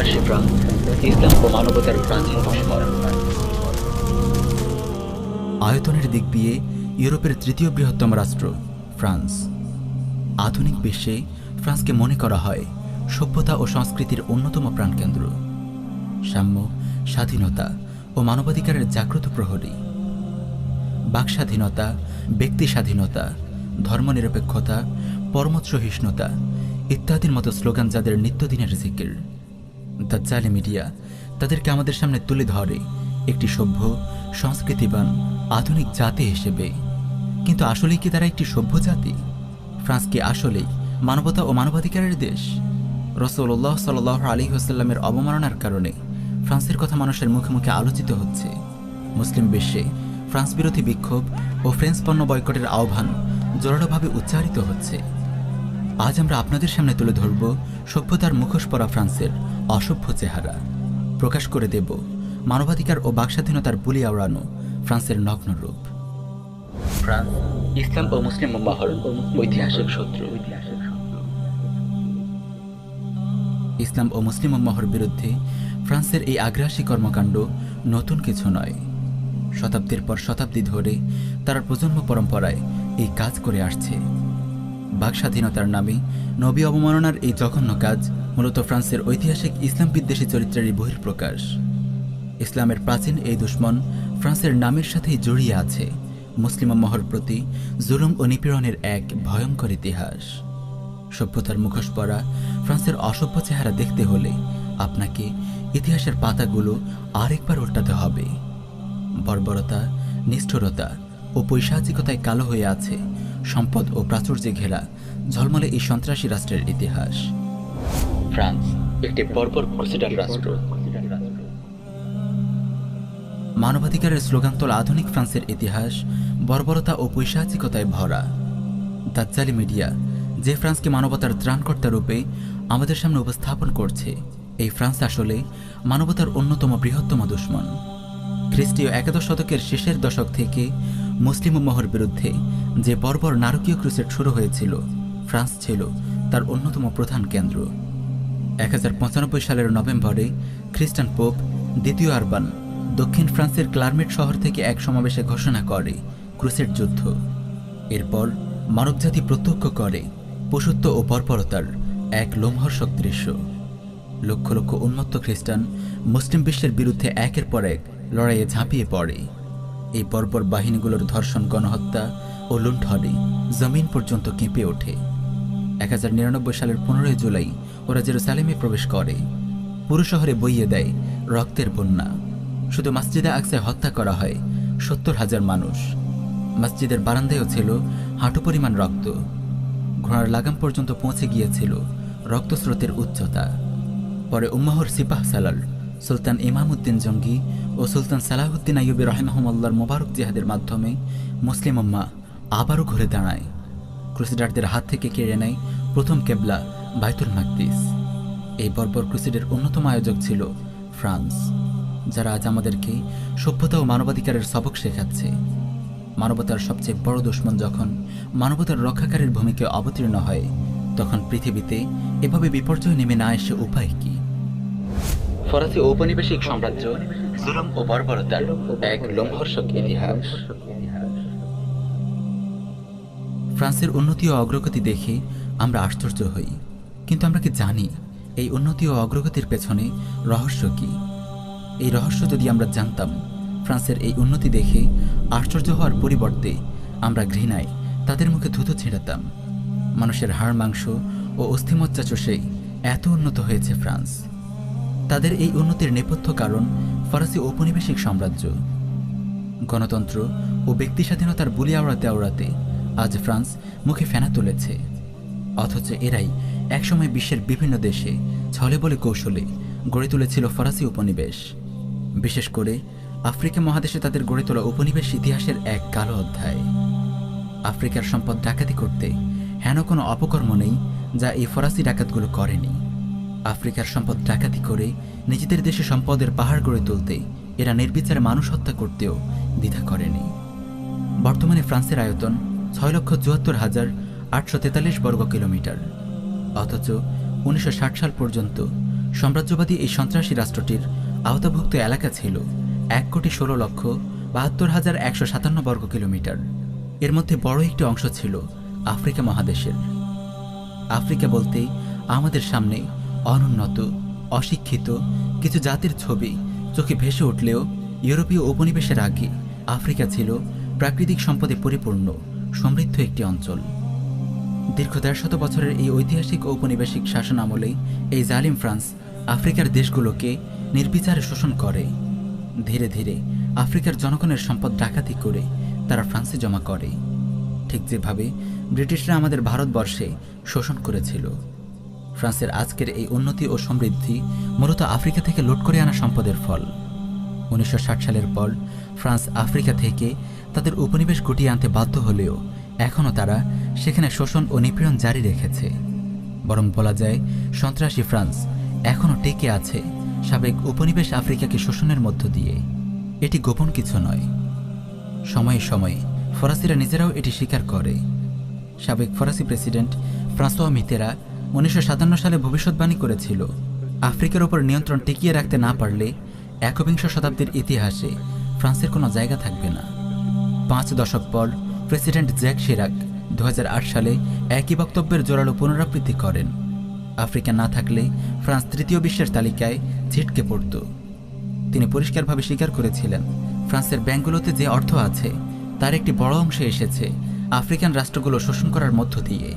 ফরাসি ফ্রান্স ইসলাম ও মানবতার প্রাচীন দুশ্মন। আয়তনের দিক দিয়ে ইউরোপের তৃতীয় বৃহত্তম রাষ্ট্র ফ্রান্স। আধুনিক বিশ্বে ফ্রান্সকে মনে করা হয় সভ্যতা ও সংস্কৃতির অন্যতম প্রাণকেন্দ্র। সাম্য, স্বাধীনতা ও মানবাধিকারের জাগ্রত প্রহরী। বাক স্বাধীনতা, ব্যক্তি স্বাধীনতা, ধর্মনিরপেক্ষতা, পরমত সহিষ্ণুতা ইত্যাদির মতো স্লোগান যাদের নিত্যদিনের জিকির। দাজ্জালি মিডিয়া তাদেরকে আমাদের সামনে তুলে ধরে একটি সভ্য, সংস্কৃতিবান, আধুনিক জাতি হিসেবে। কিন্তু আসলেই কি তারা একটি সভ্য জাতি? ফ্রান্স কি আসলেই মানবতা ও মানবাধিকারের দেশ? রাসূলুল্লাহ সাল্লাল্লাহু আলাইহি ওয়াসাল্লামের অবমাননার কারণে ফ্রান্সের কথা মানুষের মুখে মুখে আলোচিত হচ্ছে। মুসলিম বিশ্বে ফ্রান্স বিরোধী বিক্ষোভ ও ফ্রেঞ্চ পণ্য বয়কটের আহ্বান জোরালোভাবে উচ্চারিত হচ্ছে। আজ আমরা আপনাদের সামনে তুলে ধরব সভ্যতার মুখোশ পরা ফ্রান্সের অসভ্য চেহারা। প্রকাশ করে দেব মানবাধিকার ও বাকস্বাধীনতার বুলি আওড়ানো ফ্রান্সের নগ্ন রূপ। ফ্রান্স ইসলাম ও মুসলিম উম্মাহর ঐতিহাসিক শত্রু। ইসলাম ও মুসলিম উম্মাহর বিরুদ্ধে ফ্রান্সের এই আগ্রাসী কর্মকাণ্ড নতুন কিছু নয়। শতাব্দীর পর শতাব্দী ধরে তারা প্রজন্ম পরম্পরায় এই কাজ করে আসছে। বাকস্বাধীনতার নামে নবী অবমাননার এই জঘন্য কাজ মূলত ফ্রান্সের ঐতিহাসিক ইসলাম বিদ্বেষী চরিত্রেরই বহিঃপ্রকাশ। ইসলামের প্রাচীন এই দুশ্মন ফ্রান্সের নামের সাথেই জড়িয়ে আছে মুসলিম উম্মাহর প্রতি জুলুম ও নিপীড়নের এক ভয়ঙ্কর ইতিহাস। সভ্যতার মুখোশ পরা ফ্রান্সের অসভ্য চেহারা দেখতে হলে আপনাকে ইতিহাসের পাতাগুলো আরেকবার উল্টাতে হবে। বর্বরতা, নিষ্ঠুরতা ও পৈশাচিকতায় কালো হয়ে আছে সম্পদ ও প্রাচুর্যে ঘেরা ঝলমলে এই সন্ত্রাসী রাষ্ট্রের ইতিহাস। ফ্রান্স একটি বর্বর ক্রুসেডার রাষ্ট্র। মানবাধিকারের স্লোগান তোলা আধুনিক ফ্রান্সের ইতিহাস বর্বরতা ও পৈশাচিকতায় ভরা। দাজ্জালি মিডিয়া যে ফ্রান্সকে মানবতার ত্রাণকর্তা রূপে আমাদের সামনে উপস্থাপন করছে, এই ফ্রান্স আসলে মানবতার অন্যতম বৃহত্তম দুশ্মন। খ্রিস্টীয় একাদশ শতকের শেষের দশক থেকে মুসলিম উম্মাহর বিরুদ্ধে যে বর্বর নারকীয় ক্রুসেড শুরু হয়েছিল, ফ্রান্স ছিল তার অন্যতম প্রধান কেন্দ্র। 1095 সালের নভেম্বরে খ্রিস্টান পোপ দ্বিতীয় আরবান দক্ষিণ ফ্রান্সের ক্লারমেট শহর থেকে এক সমাবেশে ঘোষণা করে ক্রুসেড যুদ্ধ। এরপর মানবজাতি প্রত্যক্ষ করে পশুত্ব ও বর্বরতার এক লোমহর্ষক দৃশ্য। লক্ষ লক্ষ উন্মত্ত খ্রিস্টান মুসলিম বিশ্বের বিরুদ্ধে একের পর এক লড়াইয়ে ঝাঁপিয়ে পড়ে। এই বর্বর বাহিনীগুলোর ধর্ষণ, গণহত্যা ও লুণ্ঠনে জমিন পর্যন্ত কেঁপে ওঠে। 1099 সালের 15 জুলাই ওরা জেরুসালেমে প্রবেশ করে। পুরো শহরে বইয়ে দেয় রক্তের বন্যা। শুধু মসজিদে আকসায় হত্যা করা হয় 70,000 মানুষ। মসজিদের বারান্দায়ও ছিল হাঁটু পরিমাণ রক্ত। ঘোড়ার লাগাম পর্যন্ত পৌঁছে গিয়েছিল রক্তস্রোতের উচ্চতা। পরে উম্মাহর সিপাহ সালার, সুলতান ইমামউদ্দিন জঙ্গি ও সুলতান সালাহুদ্দিন আইয়ুবী রাহিমাহুমুল্লাহর মোবারক জিহাদের মাধ্যমে মুসলিম উম্মা আবারও ঘুরে দাঁড়ায়। ক্রুসেডারদের হাত থেকে কেড়ে নেয় প্রথম কেবলা বাইতুল মাকদিস। এই বর্বর ক্রুসেডের অন্যতম আয়োজক ছিল ফ্রান্স, যারা আজ আমাদেরকে সভ্যতা ও মানবাধিকারের সবক শেখাচ্ছে। মানবতার সবচেয়ে বড় দুশ্মন যখন মানবতার রক্ষাকারীর ভূমিকায় অবতীর্ণ হয়, তখন পৃথিবীতে এভাবে বিপর্যয় নেমে না এসে উপায় কি? ফরাসি ঔপনিবেশিক সাম্রাজ্য, জুলুম ও বর্বরতার এক লোমহর্ষক ইতিহাস। ফ্রান্সের উন্নতি ও অগ্রগতি দেখে আমরা আশ্চর্য হই, কিন্তু আমরা কি জানি এই উন্নতি ও অগ্রগতির পেছনে রহস্য কি? এই রহস্য যদি আমরা জানতাম, ফ্রান্সের এই উন্নতি দেখে আশ্চর্য হওয়ার পরিবর্তে আমরা ঘৃণায় তাদের মুখে থুতু ছিঁড়াতাম। মানুষের হাড়, মাংস ও অস্থিমজ্জা চষেই এত উন্নত হয়েছে ফ্রান্স। তাদের এই উন্নতির নেপথ্য কারণ ফরাসি ঔপনিবেশিক সাম্রাজ্য। গণতন্ত্র ও ব্যক্তি স্বাধীনতার বুলি আওড়াতে আওড়াতে আজ ফ্রান্স মুখে ফেনা তুলেছে। অথচ এরাই একসময় বিশ্বের বিভিন্ন দেশে ছলে বলে কৌশলে গড়ে তুলেছিল ফরাসি উপনিবেশ। বিশেষ করে আফ্রিকা মহাদেশে তাদের গড়ে তোলা উপনিবেশ ইতিহাসের এক কালো অধ্যায়। আফ্রিকার সম্পদ ডাকাতি করতে হেন কোনো অপকর্ম নেই যা এই ফরাসি ডাকাতগুলো করেনি। আফ্রিকার সম্পদ ডাকাতি করে নিজেদের দেশে সম্পদের পাহাড় গড়ে তুলতে এরা নির্বিচারে মানুষ হত্যা করতেও দ্বিধা করেনি। বর্তমানে ফ্রান্সের আয়তন 6,74,843 বর্গ কিলোমিটার। অথচ 1960 সাল পর্যন্ত সাম্রাজ্যবাদী এই সন্ত্রাসী রাষ্ট্রটির আওতাভুক্ত এলাকা ছিল ১,১৬,৭২,১৫৭ বর্গ কিলোমিটার। এর মধ্যে বড় একটি অংশ ছিল আফ্রিকা মহাদেশের। আফ্রিকা বলতে আমাদের সামনে অনুন্নত, অশিক্ষিত কিছু জাতির ছবি চোখে ভেসে উঠলেও ইউরোপীয় উপনিবেশের আগে আফ্রিকা ছিল প্রাকৃতিক সম্পদে পরিপূর্ণ সমৃদ্ধ একটি অঞ্চল। দীর্ঘ ১৫০ বছরের এই ঐতিহাসিক ঔপনিবেশিক শাসন আমলে এই জালিম ফ্রান্স আফ্রিকার দেশগুলোকে নির্বিচারে শোষণ করে। ধীরে ধীরে আফ্রিকার জনগণের সম্পদ ডাকাতি করে তারা ফ্রান্সে জমা করে, ঠিক যেভাবে ব্রিটিশরা আমাদের ভারতবর্ষে শোষণ করেছিল। ফ্রান্সের আজকের এই উন্নতি ও সমৃদ্ধি মূলত আফ্রিকা থেকে লুট করে আনা সম্পদের ফল। ১৯৬০ সালের পর ফ্রান্স আফ্রিকা থেকে তাদের উপনিবেশ গুটিয়ে আনতে বাধ্য হলেও এখনও তারা সেখানে শোষণ ও নিপীড়ন জারি রেখেছে। বরং বলা যায় সন্ত্রাসী ফ্রান্স এখনও টিকে আছে সাবেক উপনিবেশ আফ্রিকাকে শোষণের মধ্য দিয়ে। এটি গোপন কিছু নয়। সময়ে সময়ে ফরাসিরা নিজেরাও এটি স্বীকার করে। সাবেক ফরাসি প্রেসিডেন্ট ফ্রাঁসোয়া মিতেরা ১৯৫৭ সালে ভবিষ্যৎবাণী করেছিল, আফ্রিকার ওপর নিয়ন্ত্রণ টিকিয়ে রাখতে না পারলে একবিংশ শতাব্দীর ইতিহাসে ফ্রান্সের কোনো জায়গা থাকবে না। ৫ দশক পর প্রেসিডেন্ট জ্যাক শিরাক ২০০৮ সালে একই বক্তব্যের জোরালো পুনরাবৃত্তি করেন। আফ্রিকা না থাকলে ফ্রান্স তৃতীয় বিশ্বের তালিকায় ছিটকে পড়ত। তিনি পরিষ্কারভাবে স্বীকার করেছিলেন, ফ্রান্সের ব্যাংকগুলোতে যে অর্থ আছে তার একটি বড় অংশ এসেছে আফ্রিকান রাষ্ট্রগুলো শোষণ করার মধ্য দিয়ে।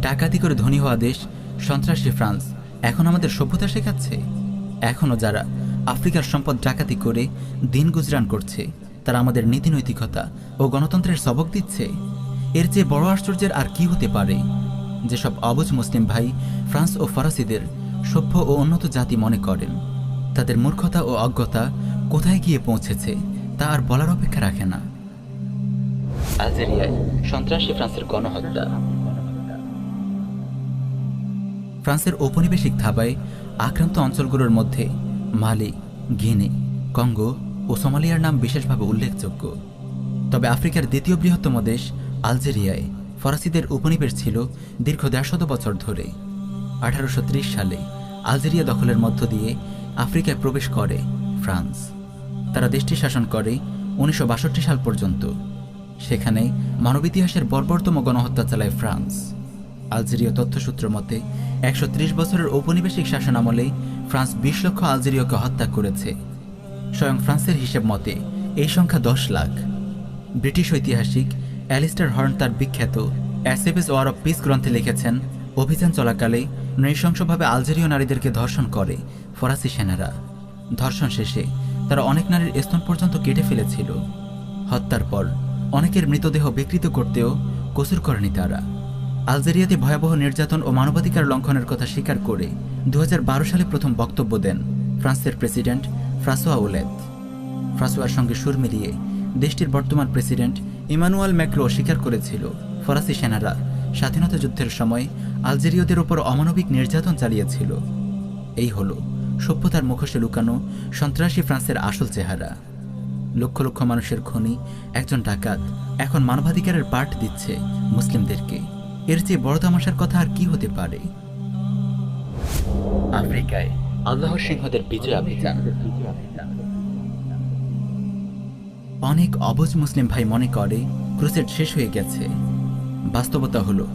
ডাকাতি করে ধনী হওয়া দেশ সন্ত্রাসী ফ্রান্স এখন আমাদের সভ্যতা শেখাচ্ছে। এখনও যারা আফ্রিকার সম্পদ ডাকাতি করে দিন গুজরান করছে তারা আমাদের নীতিনৈতিকতা ও গণতন্ত্রের সবক দিচ্ছে। এর চেয়ে বড় আশ্চর্যের আর কি হতে পারে? যেসব অবুঝ মুসলিম ভাই ফ্রান্স ও ফরাসিদের সভ্য ও উন্নত জাতি মনে করেন, তাদের মূর্খতা ও অজ্ঞতা কোথায় গিয়ে পৌঁছেছে তা আর বলার অপেক্ষা রাখে না। আলজেরিয়ায় সন্ত্রাসী ফ্রান্সের গণহত্যা। ফ্রান্সের ঔপনিবেশিক থাবায় আক্রান্ত অঞ্চলগুলোর মধ্যে মালি, গিনি, কঙ্গো ও সোমালিয়ার নাম বিশেষভাবে উল্লেখযোগ্য। তবে আফ্রিকার দ্বিতীয় বৃহত্তম দেশ আলজেরিয়ায় ফরাসিদের উপনিবেশ ছিল দীর্ঘ ১৫০ বছর ধরে। ১৮৩০ সালে আলজেরিয়া দখলের মধ্য দিয়ে আফ্রিকায় প্রবেশ করে ফ্রান্স। তারা দেশটি শাসন করে ১৯৬২ সাল পর্যন্ত। সেখানে মানব ইতিহাসের বর্বরতম গণহত্যা চালায় ফ্রান্স। আলজেরীয় তথ্যসূত্র মতে ১৩০ বছরের ঔপনিবেশিক শাসন আমলে ফ্রান্স ২০ লক্ষ আলজেরীয়কে হত্যা করেছে। স্বয়ং ফ্রান্সের হিসেব মতে এই সংখ্যা ১০ লাখ। ব্রিটিশ ঐতিহাসিক অ্যালিস্টার হর্ন তার বিখ্যাত অ্যাসেভেজ ওয়ার অফ পিস গ্রন্থে লিখেছেন, অভিযান চলাকালে নৃশংসভাবে আলজেরীয় নারীদেরকে ধর্ষণ করে ফরাসি সেনারা। ধর্ষণ শেষে তারা অনেক নারীর স্তন পর্যন্ত কেটে ফেলেছিল। হত্যার পর অনেকের মৃতদেহ বিকৃত করতেও কসুর করেনি তারা। আলজেরিয়াতে ভয়াবহ নির্যাতন ও মানবাধিকার লঙ্ঘনের কথা স্বীকার করে ২০১২ সালে প্রথম বক্তব্য দেন ফ্রান্সের প্রেসিডেন্ট ফ্রাঁসোয়া ওলেদ। ফ্রাঁসোয়ার সঙ্গে সুর মিলিয়ে দেশটির বর্তমান প্রেসিডেন্ট ইমানুয়েল ম্যাক্রো স্বীকার করেছিল, ফরাসি সেনারা স্বাধীনতা যুদ্ধের সময় আলজেরীয়দের ওপর অমানবিক নির্যাতন চালিয়েছিল। এই হলো সভ্যতার মুখোশে লুকানো সন্ত্রাসী ফ্রান্সের আসল চেহারা। লক্ষ লক্ষ মানুষের খনি একজন ডাকাত এখন মানবাধিকারের পাঠ দিচ্ছে মুসলিমদেরকে। এর চেয়ে বড় তামাশার কথা আর কি হতে পারে? আফ্রিকায় আল্লাহর সিংহদের বিজয় অভিযান। অনেক অবুঝ মুসলিম ভাই মনে করে ক্রুসেড শেষ হয়ে গেছে। বাস্তবতা হলো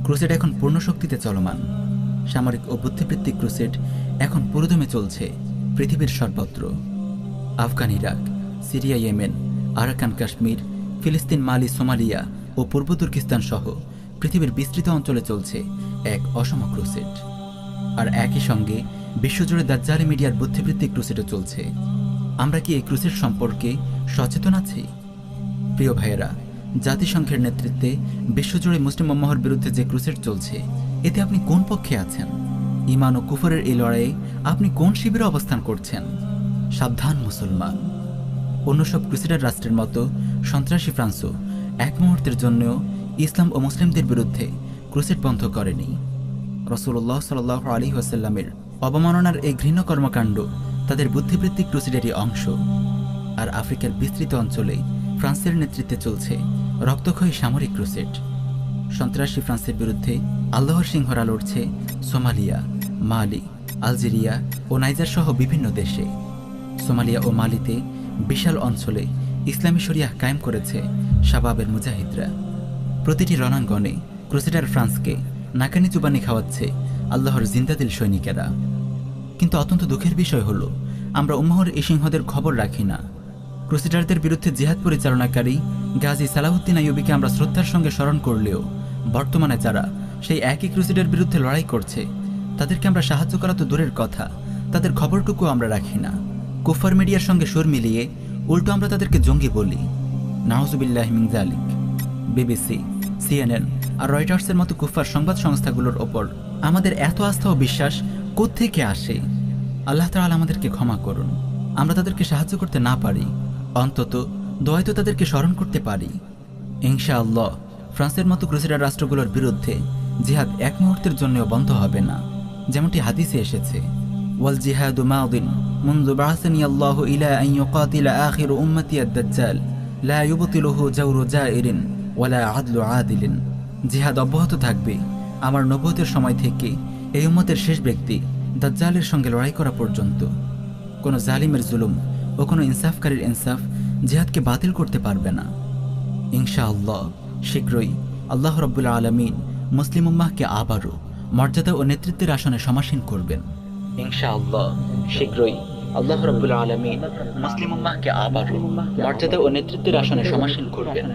ক্রুসেড এখন পূর্ণ শক্তিতে চলমান। সামরিক ও বুদ্ধিবৃত্তিক ক্রুসেড এখন পুরোদমে চলছে পৃথিবীর সর্বত্র। Afghan, Iraq, Syria, Yemen, Arakan Kashmir, ফিলিস্তিন, মালি, সোমালিয়া ও পূর্ব তুর্কিস্তান সহ পৃথিবীর বিস্তৃত অঞ্চলে চলছে এক অসম ক্রুসেড। আর একই সঙ্গে বিশ্বজুড়ে দাজ্জালি মিডিয়ার বুদ্ধিবৃত্তিক ক্রুসেডও চলছে। আমরা কি এই ক্রুসেড সম্পর্কে সচেতন আছি? প্রিয় ভাইয়েরা, জাতিসংঘের নেতৃত্বে বিশ্বজুড়ে মুসলিম উম্মাহর বিরুদ্ধে যে ক্রুসেড চলছে, এতে আপনি কোন পক্ষে আছেন? ঈমান ও কুফরের এই লড়াইয়ে আপনি কোন শিবিরে অবস্থান করছেন? সাবধান মুসলমান। অন্য সব ক্রুসেডার রাষ্ট্রের মতো সন্ত্রাসী ফ্রান্সও এক মুহূর্তের জন্যও ইসলাম ও মুসলিমদের বিরুদ্ধে ক্রুসেড বন্ধ করেনি। রাসূলুল্লাহ সাল্লাল্লাহু আলাইহি ওয়াসাল্লামের অবমাননার এই ঘৃণ্য কর্মকাণ্ড তাদের বুদ্ধিবৃত্তিক ক্রুসেডেরই অংশ। আর আফ্রিকার বিস্তৃত অঞ্চলে ফ্রান্সের নেতৃত্বে চলছে রক্তক্ষয়ী সামরিক ক্রুসেড। সন্ত্রাসী ফ্রান্সের বিরুদ্ধে আল্লাহর সিংহরা লড়ছে সোমালিয়া, মালি, আলজেরিয়া ও নাইজার সহ বিভিন্ন দেশে। সোমালিয়া ও মালিতে বিশাল অঞ্চলে ইসলামী শরিয়াহ কায়েম করেছে শাবাবের মুজাহিদরা। প্রতিটি রণাঙ্গনে ক্রুসেডার ফ্রান্সকে নাকানি চুবানি খাওয়াচ্ছে আল্লাহর জিন্দাদিল সৈনিকেরা। কিন্তু অত্যন্ত দুঃখের বিষয় হলো, আমরা উম্মাহর এই সিংহদের খবর রাখি না। ক্রুসেডারদের বিরুদ্ধে জিহাদ পরিচালনাকারী গাজী সালাহুদ্দিন আইয়ুবীকে আমরা শ্রদ্ধার সঙ্গে স্মরণ করলেও বর্তমানে যারা সেই একই ক্রুসেডার বিরুদ্ধে লড়াই করছে তাদেরকে আমরা সাহায্য করা তো দূরের কথা, তাদের খবরটুকু আমরা রাখি না। কুফার মিডিয়ার সঙ্গে সুর মিলিয়ে উল্টো আমরা তাদেরকে জঙ্গি বলি। নাউজুবিল্লাহি মিন যালিক। বিবিসি, সিএনএন আর রয়টার্সের মতো কুফার সংবাদ সংস্থাগুলোর ওপর আমাদের এত আস্থা ও বিশ্বাস কোত্থেকে আসে? আল্লাহ তাআলা আমাদেরকে ক্ষমা করুন। আমরা তাদেরকে সাহায্য করতে না পারি, অন্তত দোয়ায় তো তাদেরকে স্মরণ করতে পারি। ইনশাআল্লাহ ফ্রান্সের মতো ক্রুসেডার রাষ্ট্রগুলোর বিরুদ্ধে জিহাদ এক মুহূর্তের জন্যও বন্ধ হবে না, যেমনটি হাদিসে এসেছে, ওয়াল জিহাদু মাদিন মুনযু বা'আসানি আল্লাহু ইলা আন ইউকাতিলা আখিরু উম্মতি আদ-দাজ্জাল লা ইউবতিলুহু জাওরু জাইরিন ওয়ালা আদলু আদিলিন। জিহাদ অব্যাহত থাকবে আমার নবুয়তের সময় থেকে এই উম্মতের শেষ ব্যক্তি দাজ্জালের সঙ্গে লড়াই করা পর্যন্ত। কোনো জালিমের জুলুম ও কোনো ইনসাফকারীর ইনসাফ জিহাদকে বাতিল করতে পারবে না। ইনশাআল্লাহ শীঘ্রই আল্লাহ রাব্বুল আলামিন মুসলিম উম্মাহকে আবারও মর্যাদা ও নেতৃত্বের আসনে সমাসীন করবেন। ইনশাআল্লাহ শীঘ্রই আল্লাহ রাব্বুল আলামিন মুসলিম উম্মাহকে আবারও মর্যাদা ও নেতৃত্বের আসনে সমাসীন করবেন।